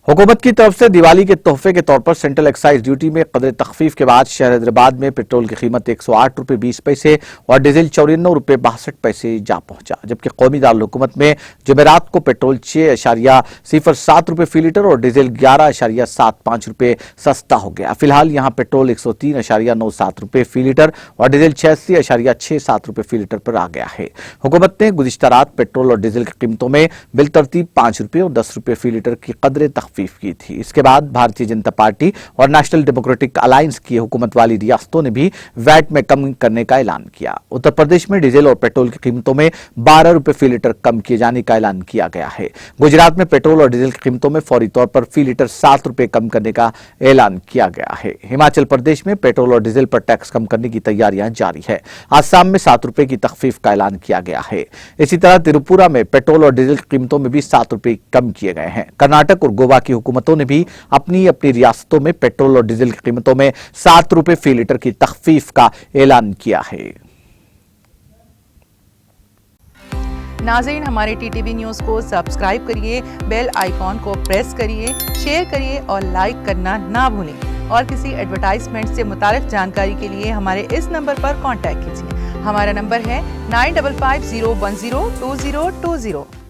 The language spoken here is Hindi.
हुकूमत की तरफ से दिवाली के तोहफे के तौर पर सेंट्रल एक्साइज ड्यूटी में कदर तखफीफ के बाद शहर हैदराबाद में पेट्रोल की कीमत 108 रुपये 20 पैसे और डीजल 94 रुपये 62 पैसे जा पहुंचा, जबकि कौमी दारुल-हुकूमत में जुमेरात को पेट्रोल 6.07 रुपये फी लीटर और डीजल 11.75 रुपये सस्ता हो गया। फिलहाल यहाँ पेट्रोल 103.97 रुपये फी लीटर और डीजल 86.67 रुपये फी लीटर पर आ गया है। हुकूमत ने गुज़िश्ता रात पेट्रोल और डीजल की कीमतों में बिलतरतीब 5 रुपये और 10 रुपये फी लीटर की कदर तखफीफ की थी। इसके बाद भारतीय जनता पार्टी और नेशनल डेमोक्रेटिक अलायंस की हुकूमत वाली रियासतों ने भी वैट में कम करने का ऐलान किया। उत्तर प्रदेश में डीजल और पेट्रोल की कीमतों में 12 रुपये फी लीटर कम किए जाने का ऐलान किया गया है। गुजरात में पेट्रोल और डीजल की कीमतों में फौरी तौर पर फी लीटर 7 रुपये कम करने का ऐलान किया गया है। हिमाचल प्रदेश में पेट्रोल और डीजल पर टैक्स कम करने की तैयारियां जारी है। आसाम में 7 रुपये की तखफीफ का ऐलान किया गया है। इसी तरह त्रिपुरा में पेट्रोल और डीजल की कीमतों में भी 7 रुपये कम किए गए हैं। कर्नाटक और गोवा की हुकूमतों ने भी अपनी अपनी रियासतों में पेट्रोल और डीजल की कीमतों में 7 रुपये फी लीटर की तखफीफ का ऐलान किया है। नाज़रीन, हमारे टीटीवी न्यूज़ को सब्सक्राइब करिए, बेल आइकॉन को प्रेस करिए, शेयर करिए और लाइक करना ना भूलें। और किसी एडवर्टाइजमेंट से मुताल्लिक जानकारी के लिए हमारे इस नंबर पर कांटेक्ट कीजिए। हमारा नंबर है 9550102020।